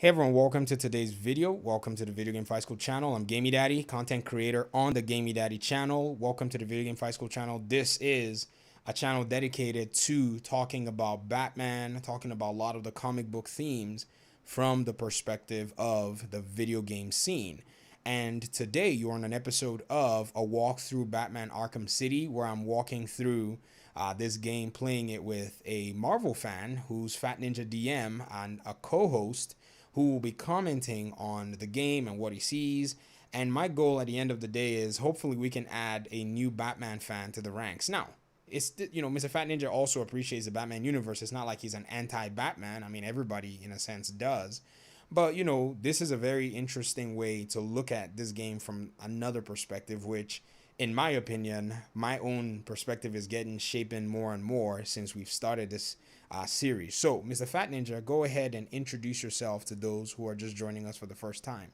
Hey everyone, welcome to today's video. Welcome to the Video Game Fight School channel. I'm Gamey Daddy, content creator on the Gamey Daddy channel. Welcome to the Video Game Fight School channel. This is a channel dedicated to talking about Batman, talking about a lot of the comic book themes from the perspective of the video game scene. And today you're on an episode of a walk through Batman Arkham City, where I'm walking through this game, playing it with a Marvel fan who's Fat Ninja DM and a co-host who will be commenting on the game and what he sees. And my goal at the end of the day is hopefully we can add a new Batman fan to the ranks. Now, Mr. Fat Ninja also appreciates the Batman universe. It's not like he's an anti-Batman. I mean, everybody in a sense does. But, this is a very interesting way to look at this game from another perspective, which, in my opinion, my own perspective is getting shapen more and more since we've started this series. So, Mr. Fat Ninja, go ahead and introduce yourself to those who are just joining us for the first time.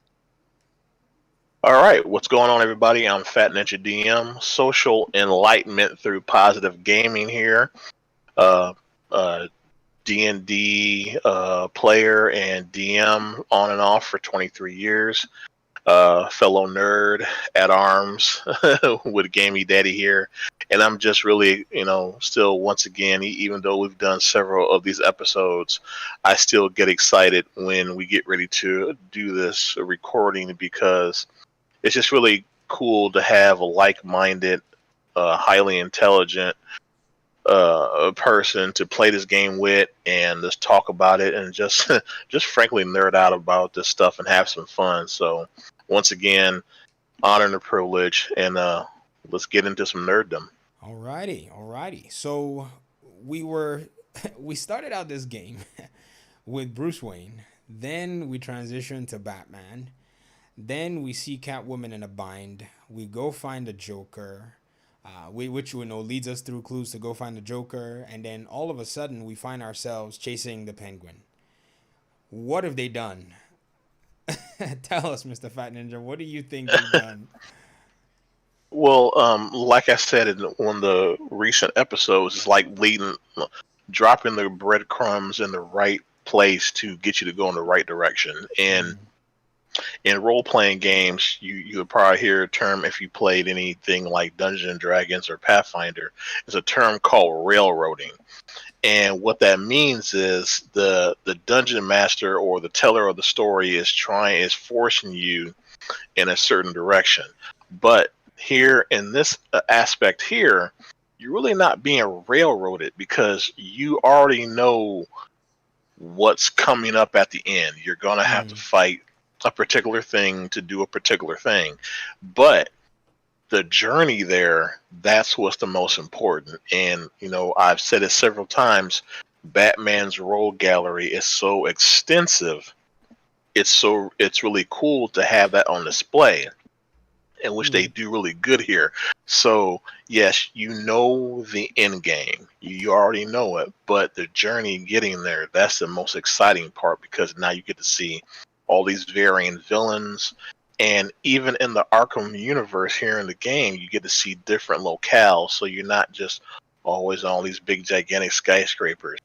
All right, what's going on, everybody? I'm Fat Ninja DM, social enlightenment through positive gaming here. Uh, D&D player and DM on and off for 23 years. Fellow nerd at arms with Gamey Daddy here. And I'm just really, still, once again, even though we've done several of these episodes, I still get excited when we get ready to do this recording because it's just really cool to have a like-minded, highly intelligent person to play this game with and just talk about it and just just frankly nerd out about this stuff and have some fun. So once again, honor and a privilege, and let's get into some nerddom. Alrighty. So we started out this game with Bruce Wayne. Then we transitioned to Batman. Then we see Catwoman in a bind. We go find the Joker, which leads us through clues to go find the Joker. And then all of a sudden, we find ourselves chasing the Penguin. What have they done? Tell us, Mr. Fat Ninja. What do you think they've done? Well, like I said in one of the recent episodes, it's like dropping the breadcrumbs in the right place to get you to go in the right direction. And in role-playing games, you would probably hear a term, if you played anything like Dungeons and Dragons or Pathfinder, is a term called railroading. And what that means is the dungeon master or the teller of the story is forcing you in a certain direction. But here in this aspect here, you're really not being railroaded because you already know what's coming up at the end. You're going to have to fight a particular thing to do a particular thing. But the journey there, that's what's the most important. And, I've said it several times, Batman's role gallery is so extensive. It's really cool to have that on display, in which they do really good here. So, yes, you know the end game. You already know it, but the journey getting there, that's the most exciting part because now you get to see all these varying villains. And even in the Arkham universe here in the game, you get to see different locales. So you're not just always on all these big, gigantic skyscrapers.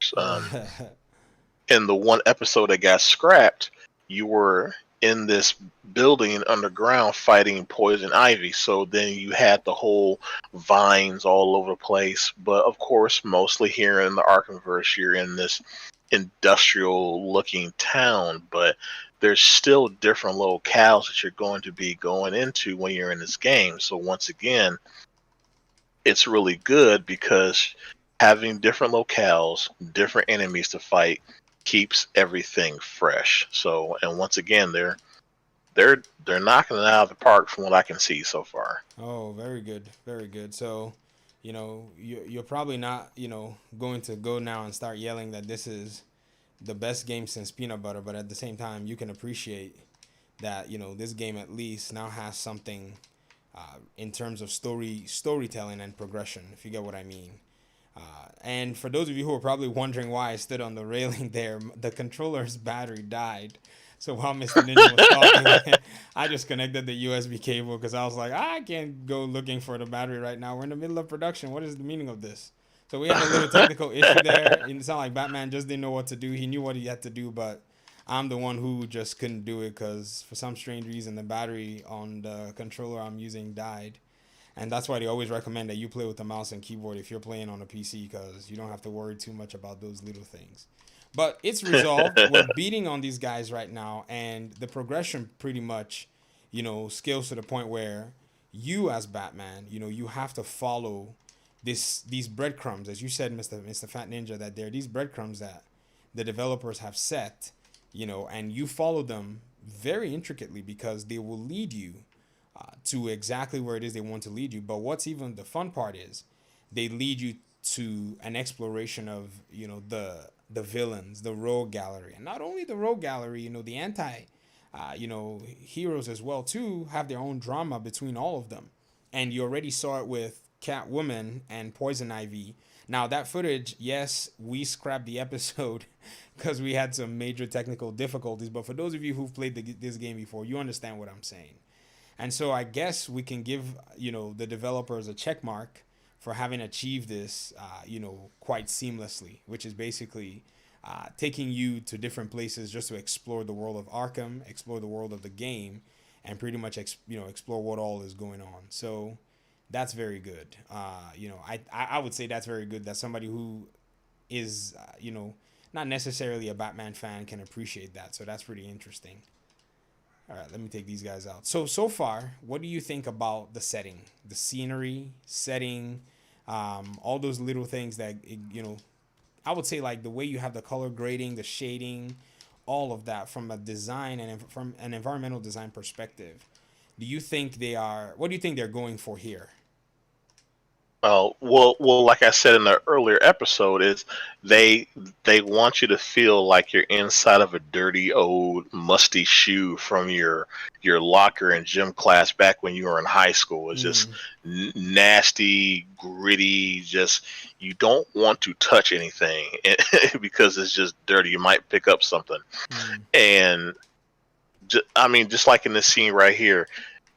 In the one episode that got scrapped, you were in this building underground fighting poison ivy. So then you had the whole vines all over the place. But of course, mostly here in the Arkhamverse, you're in this industrial looking town. But there's still different locales that you're going to be going into when you're in this game. So once again, it's really good because having different locales, different enemies to fight keeps everything fresh. So, and once again, they're knocking it out of the park from what I can see so far. Oh, very good. So, you're probably not, going to go now and start yelling that this is the best game since peanut butter, but at the same time, you can appreciate that, this game at least now has something in terms of storytelling and progression, if you get what I mean. And for those of you who are probably wondering why I stood on the railing there, the controller's battery died. So while Mr. Ninja was talking, I just connected the USB cable because I was like, I can't go looking for the battery right now. We're in the middle of production. What is the meaning of this? So we had a little technical issue there. It sounded like Batman just didn't know what to do. He knew what he had to do, but I'm the one who just couldn't do it because for some strange reason the battery on the controller I'm using died. And that's why they always recommend that you play with the mouse and keyboard if you're playing on a PC because you don't have to worry too much about those little things. But it's resolved. We're beating on these guys right now, and the progression pretty much, scales to the point where you as Batman, you have to follow these breadcrumbs, as you said, Mister Fat Ninja, that there are these breadcrumbs that the developers have set, and you follow them very intricately because they will lead you to exactly where it is they want to lead you. But what's even the fun part is they lead you to an exploration of the villains, the rogue gallery, and not only the rogue gallery, the anti, heroes as well too have their own drama between all of them, and you already saw it with Catwoman and Poison Ivy. Now that footage, yes, we scrapped the episode because we had some major technical difficulties. But for those of you who've played this game before, you understand what I'm saying. And so I guess we can give the developers a check mark for having achieved this quite seamlessly, which is basically taking you to different places just to explore the world of Arkham, explore the world of the game, and pretty much explore what all is going on. So that's very good. I would say that's very good that somebody who is not necessarily a Batman fan can appreciate that. So that's pretty interesting. All right, let me take these guys out. So far, what do you think about the setting, the scenery, setting, all those little things that I would say like the way you have the color grading, the shading, all of that from a design and from an environmental design perspective. Do you think they are? What do you think they're going for here? Well, like I said in the earlier episode, is they they want you to feel like you're inside of a dirty old musty shoe from your locker in gym class back when you were in high school. It's just Mm, nasty, gritty. Just you don't want to touch anything because it's just dirty. You might pick up something, mm, and I mean, just like in this scene right here,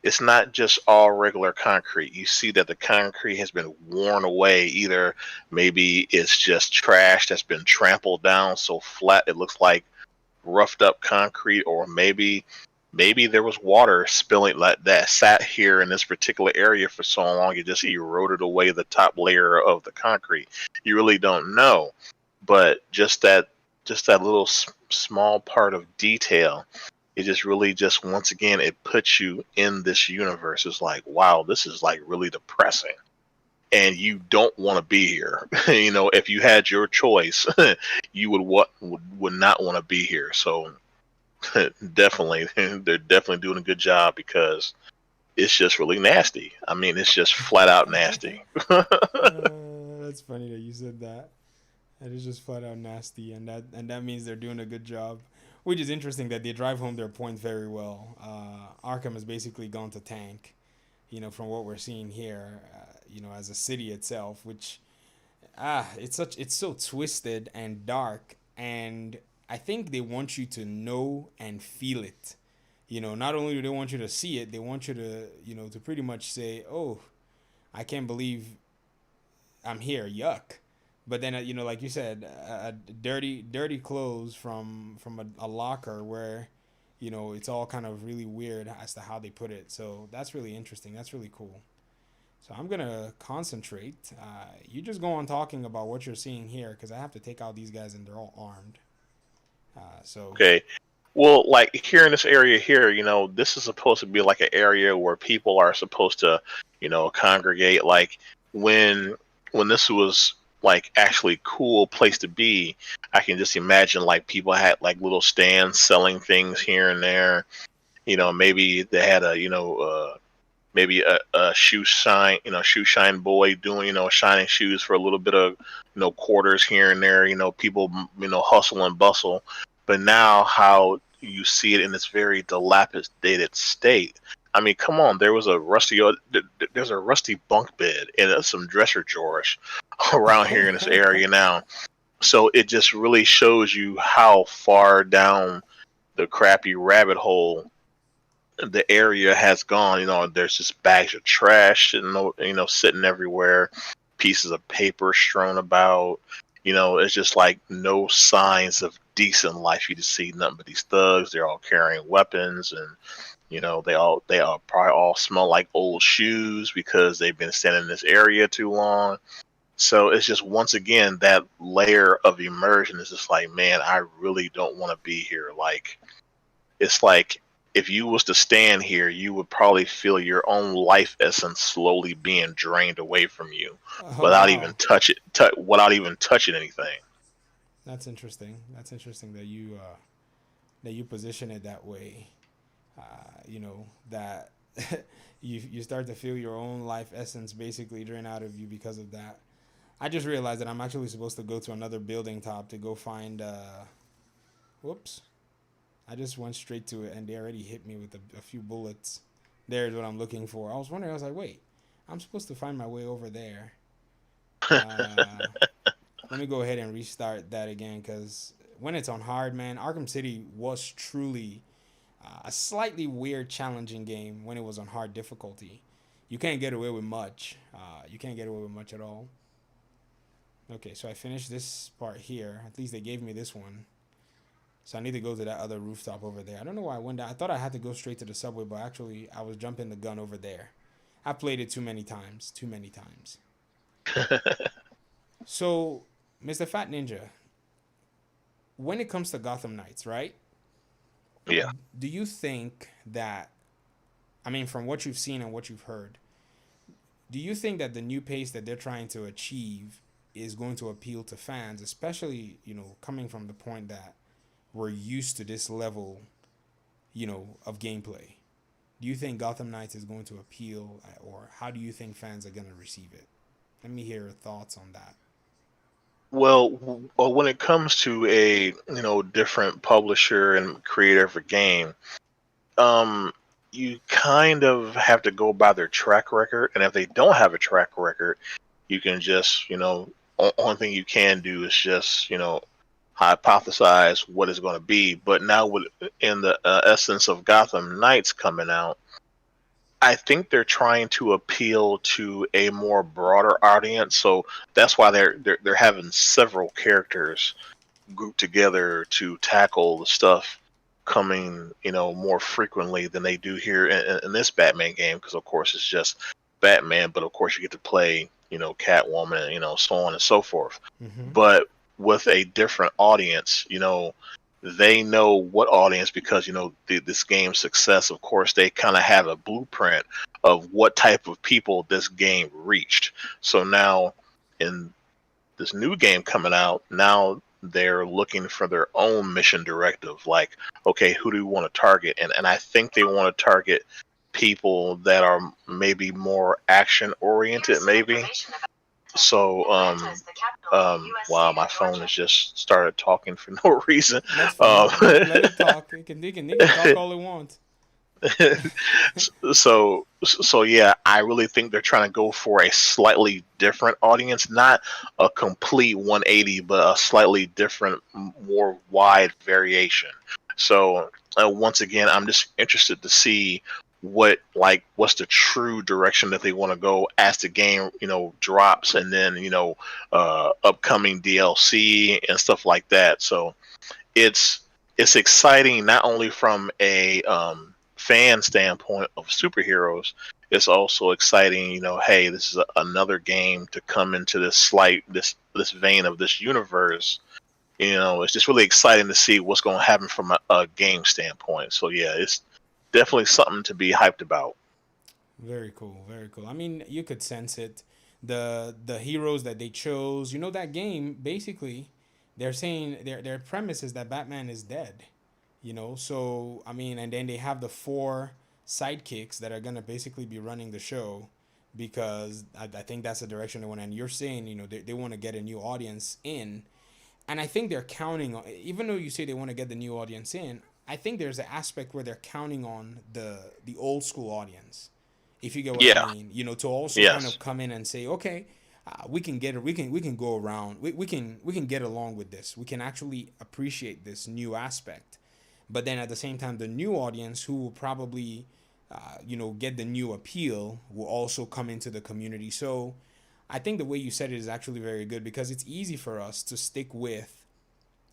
it's not just all regular concrete. You see that the concrete has been worn away. Either maybe it's just trash that's been trampled down so flat it looks like roughed up concrete, or maybe there was water spilling like that sat here in this particular area for so long it just eroded away the top layer of the concrete. You really don't know, but just that little small part of detail, it just really just once again it puts you in this universe. It's like, wow, this is like really depressing, and you don't want to be here. If you had your choice, you would not want to be here. So definitely, they're definitely doing a good job because it's just really nasty. I mean, it's just flat out nasty. that's funny that you said that. That is just flat out nasty, and that means they're doing a good job. Which is interesting that they drive home their point very well. Arkham has basically gone to tank, from what we're seeing here, as a city itself, which it's so twisted and dark, and I think they want you to know and feel it. Not only do they want you to see it, they want you to to pretty much say, "Oh, I can't believe I'm here. Yuck." But then, like you said, dirty clothes from a locker where, it's all kind of really weird as to how they put it. So that's really interesting. That's really cool. So I'm gonna concentrate. You just go on talking about what you're seeing here because I have to take out these guys and they're all armed. So Okay. Well, like here in this area here, this is supposed to be like an area where people are supposed to, congregate. Like when when this was like actually cool place to be, I can just imagine like people had like little stands selling things here and there. Maybe they had maybe a shoe shine boy doing, shining shoes for a little bit of, quarters here and there, people, hustle and bustle. But now how you see it in this very dilapidated state. I mean, come on, there's a rusty bunk bed and some dresser drawers around here in this area now. So it just really shows you how far down the crappy rabbit hole the area has gone. There's just bags of trash, sitting everywhere, pieces of paper strewn about. It's just like no signs of decent life. You just see nothing but these thugs. They're all carrying weapons, and they all probably all smell like old shoes because they've been standing in this area too long. So it's just once again that layer of immersion is just like, man, I really don't want to be here. Like it's like if you was to stand here, you would probably feel your own life essence slowly being drained away from you Oh without even wow, without even touching anything. that's interesting. That's interesting that you position it that way. That you start to feel your own life essence basically drain out of you because of that. I just realized that I'm actually supposed to go to another building top to go find. Whoops! I just went straight to it and they already hit me with a few bullets. There's what I'm looking for. I was wondering. I was like, wait, I'm supposed to find my way over there. Uh, Let me go ahead and restart that again because when it's on hard, man, Arkham City was truly a slightly weird, challenging game when it was on hard difficulty. You can't get away with much. You can't get away with much at all. Okay, so I finished this part here. At least they gave me this one. So I need to go to that other rooftop over there. I don't know why I went down. I thought I had to go straight to the subway, but actually I was jumping the gun over there. I played it too many times. Too many times. So, Mr. Fat Ninja, when it comes to Gotham Knights, right? Yeah. Do you think that, I mean, from what you've seen and what you've heard, do you think that the new pace that they're trying to achieve is going to appeal to fans, especially, coming from the point that we're used to this level, of gameplay? Do you think Gotham Knights is going to appeal, or how do you think fans are going to receive it? Let me hear your thoughts on that. Well, when it comes to a different publisher and creator of a game, um, you kind of have to go by their track record, and if they don't have a track record, you can just only thing you can do is just hypothesize what it's going to be. But now with in the essence of Gotham Knights coming out, I think they're trying to appeal to a more broader audience. So that's why they're having several characters grouped together to tackle the stuff coming more frequently than they do here in this Batman game, because of course it's just Batman, but of course you get to play Catwoman, so on and so forth, Mm-hmm. but with a different audience. They know what audience, because this game's success, of course they kind of have a blueprint of what type of people this game reached. So now in this new game coming out, now they're looking for their own mission directive. Like, okay, who do we want to target? And I think they want to target people that are maybe more action oriented, maybe. So, wow, my phone has just started talking for no reason. That's Um, fine. Let it talk. They can talk all they want. so yeah, I really think they're trying to go for a slightly different audience, not a complete 180, but a slightly different, more wide variation. So once again, I'm just interested to see what's the true direction that they want to go as the game drops, and then upcoming DLC and stuff like that. So it's it's exciting not only from a fan standpoint of superheroes. It's also exciting, hey, this is another game to come into this vein of this universe. It's just really exciting to see what's going to happen from a game standpoint. So yeah, it's definitely something to be hyped about. Very cool. Very cool. I mean, you could sense it. The heroes that they chose. That game basically, they're saying their premise is that Batman is dead. So I mean, and then they have the four sidekicks that are gonna basically be running the show, because I think that's the direction they want. And you're saying they want to get a new audience in, and I think they're counting on, even though you say they want to get the new audience in, I think there's an aspect where they're counting on the old school audience, if you get what I Yeah. mean. To also kind Yes. of come in and say, okay, we can get it. We can go around. We can get along with this. We can actually appreciate this new aspect. But then at the same time, the new audience who will probably, get the new appeal will also come into the community. So I think the way you said it is actually very good, because it's easy for us to stick with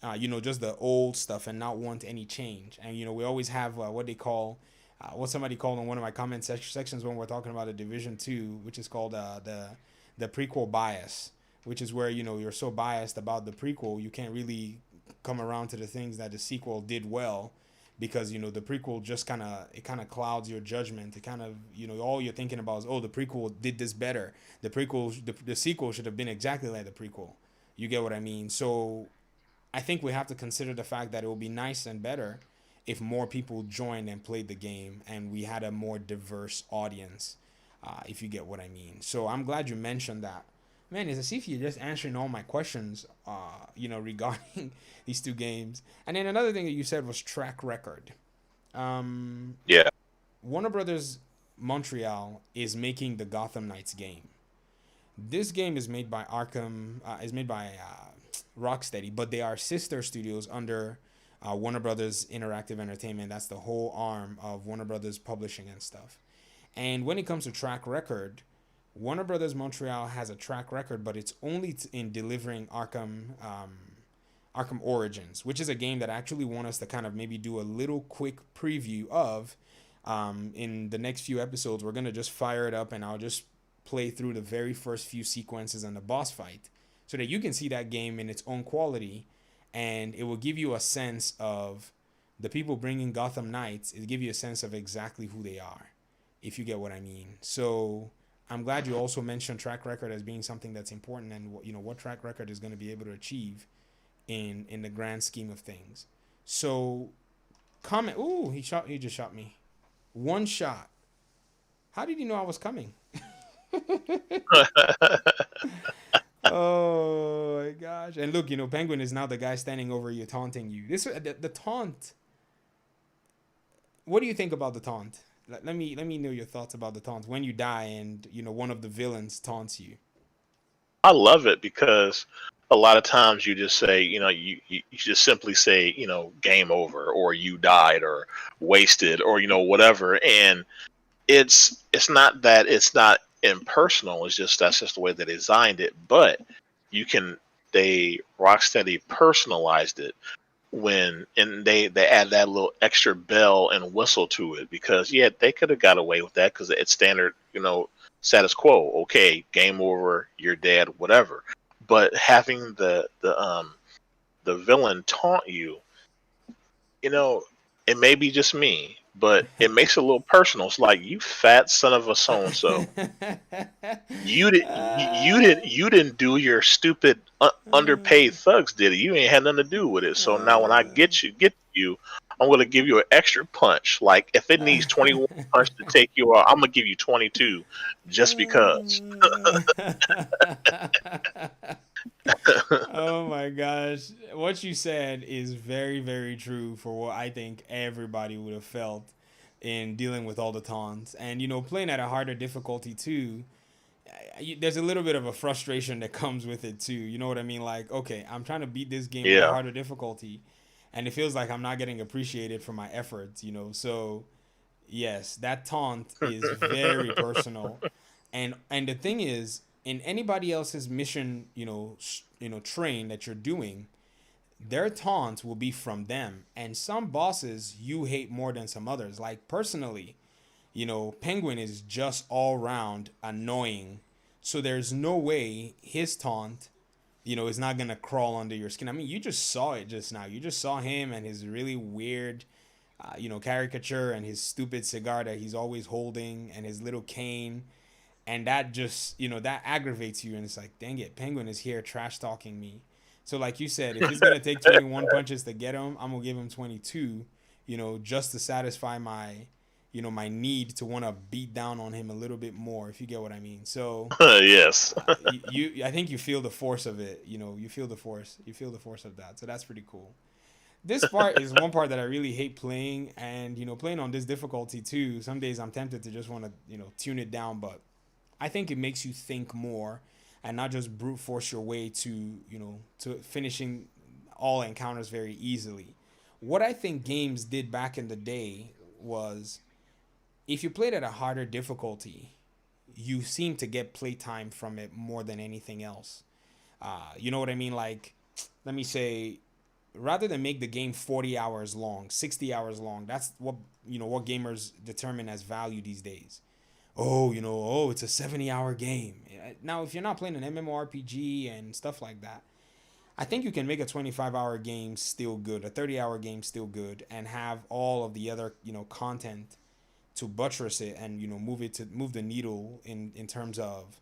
just the old stuff and not want any change. And we always have what they call, what somebody called in one of my comment sections when we're talking about a Division 2, which is called the prequel bias, which is where you're so biased about the prequel you can't really come around to the things that the sequel did well, because the prequel just kind of clouds your judgment. It kind of all you're thinking about is, oh, the prequel did this better. The sequel should have been exactly like the prequel. You get what I mean? So I think we have to consider the fact that it would be nice and better if more people joined and played the game and we had a more diverse audience, if you get what I mean. So I'm glad you mentioned that. Man, it's as if you're just answering all my questions, regarding these two games. And then another thing that you said was track record. Um, Yeah. Warner Brothers Montreal is making the Gotham Knights game. This game is made by Rocksteady, but they are sister studios under Warner Brothers Interactive Entertainment. That's the whole arm of Warner Brothers Publishing and stuff. And when it comes to track record, Warner Brothers Montreal has a track record, but it's only in delivering Arkham Origins, which is a game that I actually want us to kind of maybe do a little quick preview of. In the next few episodes, we're gonna just fire it up, and I'll just play through the very first few sequences and the boss fight, so that you can see that game in its own quality, and it will give you a sense of the people bringing Gotham Knights. It'll give you a sense of exactly who they are, if you get what I mean. So I'm glad you also mentioned track record as being something that's important, and what track record is going to be able to achieve in the grand scheme of things. So comment. Ooh, he just shot me. One shot. How did he know I was coming? Oh my gosh! And look, Penguin is now the guy standing over you, taunting you. The taunt. What do you think about the taunt? Let me know your thoughts about the taunt when you die and one of the villains taunts you. I love it because a lot of times you just say, you just simply say, game over, or you died, or wasted, or whatever. And it's not that it's not impersonal. It's just that's just the way they designed it. But you can they Rocksteady personalized it and they add that little extra bell and whistle to it, because yeah, they could have got away with that because it's standard, status quo. Okay, game over, you're dead, whatever. But having the villain taunt you, you know, it may be just me, but it makes it a little personal. It's like, you fat son of a so and so. You didn't do your stupid underpaid thugs did it. You ain't had nothing to do with it. So now when I get you, I'm gonna give you an extra punch. Like if it needs 21 punch to take you out, I'm gonna give you 22, just because. Oh my gosh. What you said is very, very true for what I think everybody would have felt in dealing with all the taunts. And, playing at a harder difficulty too, there's a little bit of a frustration that comes with it too. You know what I mean? Like, okay, I'm trying to beat this game at a Yeah. harder difficulty, and it feels like I'm not getting appreciated for my efforts. So, yes, that taunt is very personal. And the thing is, in anybody else's mission, train that you're doing, their taunts will be from them. And some bosses you hate more than some others. Like personally, Penguin is just all round annoying. So there's no way his taunt, is not gonna crawl under your skin. I mean, you just saw it just now. You just saw him and his really weird, caricature, and his stupid cigar that he's always holding, and his little cane, and that just that aggravates you, and it's like, dang it, Penguin is here trash talking me. So like you said, if it's gonna take 21 punches to get him, I'm gonna give him 22, just to satisfy my need to want to beat down on him a little bit more, if you get what I mean. So Yes. I think you feel the force of it. You feel the force of that. So that's pretty cool. This part is one part that I really hate playing, and playing on this difficulty too. Some days I'm tempted to just want to tune it down, but I think it makes you think more and not just brute force your way to finishing all encounters very easily. What I think games did back in the day was, if you played at a harder difficulty, you seem to get playtime from it more than anything else. You know what I mean? Like, let me say, rather than make the game 40 hours long, 60 hours long. That's what, what gamers determine as value these days. Oh, it's a 70-hour game. Now, if you're not playing an MMORPG and stuff like that, I think you can make a 25-hour game still good, a 30-hour game still good, and have all of the other, content to buttress it and, move the needle in terms of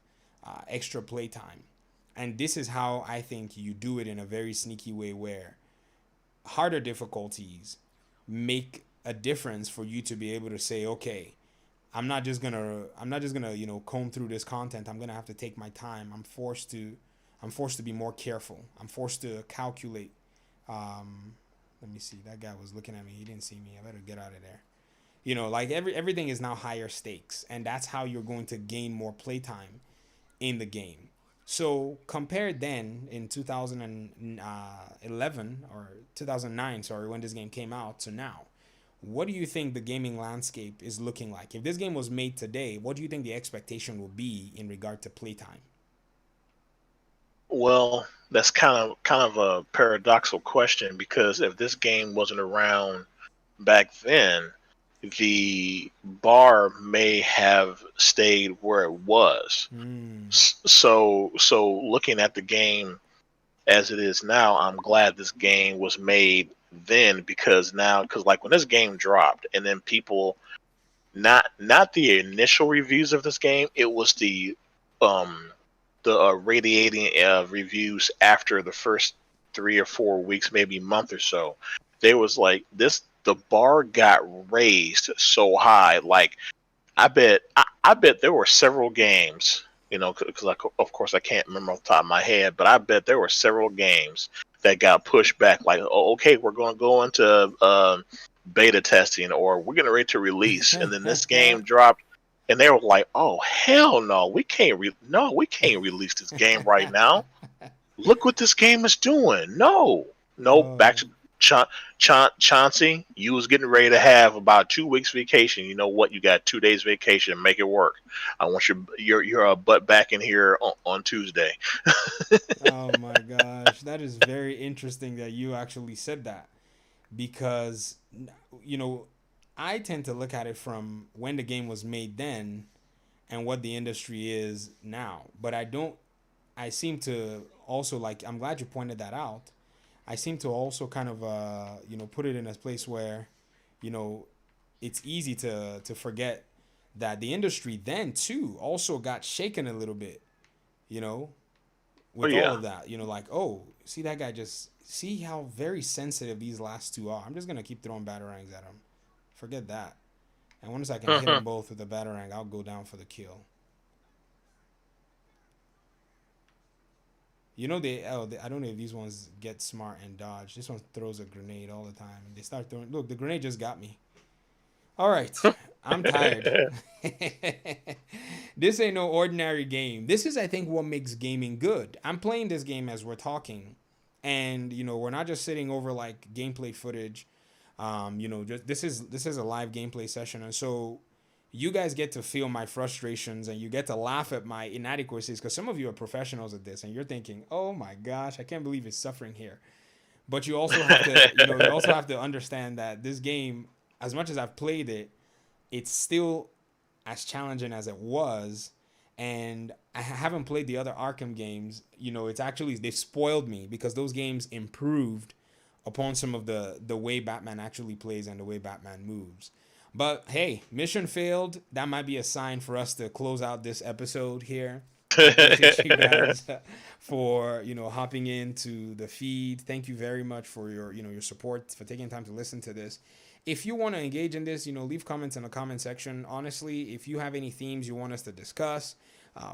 extra playtime. And this is how I think you do it in a very sneaky way, where harder difficulties make a difference for you to be able to say, okay, I'm not just gonna comb through this content. I'm gonna have to take my time. I'm forced to be more careful. I'm forced to calculate. Let me see. That guy was looking at me. He didn't see me. I better get out of there. Like everything is now higher stakes, and that's how you're going to gain more playtime in the game. So compared then in 2011 or 2009, sorry, when this game came out, to now, what do you think the gaming landscape is looking like? If this game was made today, what do you think the expectation will be in regard to playtime? Well, that's kind of a paradoxical question, because if this game wasn't around back then, the bar may have stayed where it was. Hmm. So looking at the game as it is now, I'm glad this game was made then, because like when this game dropped, and then people, not the initial reviews of this game, it was um the radiating reviews after the first 3 or 4 weeks, maybe month or so. They was like, this, the bar got raised so high. Like, I bet there were several games, because of course I can't remember off the top of my head, but I bet there were several games that got pushed back. Like, oh, okay, we're going to go into beta testing, or we're getting ready to release, and then this game dropped, and they were like, "Oh, hell no, we can't release this game right now. Look what this game is doing. No, no, back Oh. to Chauncey. You was getting ready to have about 2 weeks vacation. You know what? You got 2 days vacation. Make it work. I want your butt back in here on Tuesday." Oh my gosh, that is very interesting that you actually said that, because you know I tend to look at it from when the game was made then and what the industry is now. But I seem to also, like, I'm glad you pointed that out. I seem to also kind of put it in a place where, you know, it's easy to forget that the industry then too also got shaken a little bit, you know, Oh with all yeah. of that. Like, oh, see that guy, just see how very sensitive these last two are. I'm just gonna keep throwing batarangs at him. Forget that. And once I can hit them both with a batarang, I'll go down for the kill. I don't know if these ones get smart and dodge. This one throws a grenade all the time. They start throwing. Look, the grenade just got me. All right, I'm tired. This ain't no ordinary game. This is, I think, what makes gaming good. I'm playing this game as we're talking, and we're not just sitting over like gameplay footage. Just this is a live gameplay session, and so you guys get to feel my frustrations and you get to laugh at my inadequacies, because some of you are professionals at this and you're thinking, oh my gosh, I can't believe it's suffering here. But you also have to, you also have to understand that this game, as much as I've played it, it's still as challenging as it was. And I haven't played the other Arkham games. It's actually, they've spoiled me, because those games improved upon some of the way Batman actually plays and the way Batman moves. But hey, mission failed. That might be a sign for us to close out this episode here. I appreciate you guys for hopping into the feed. Thank you very much for your support, for taking time to listen to this. If you want to engage in this, leave comments in the comment section. Honestly, if you have any themes you want us to discuss,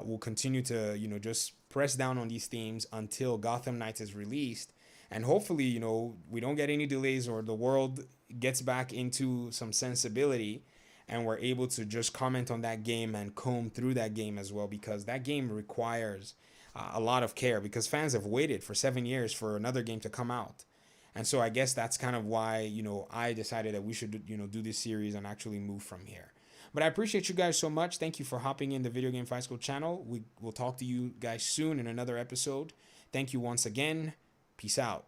we'll continue to just press down on these themes until Gotham Knights is released, and hopefully we don't get any delays, or the world gets back into some sensibility, and we're able to just comment on that game and comb through that game as well, because that game requires a lot of care, because fans have waited for 7 years for another game to come out. And so I guess that's kind of why I decided that we should do this series and actually move from here. But I appreciate you guys so much. Thank you for hopping in the Video Game Fight School channel. We will talk to you guys soon in another episode. Thank you once again. Peace out.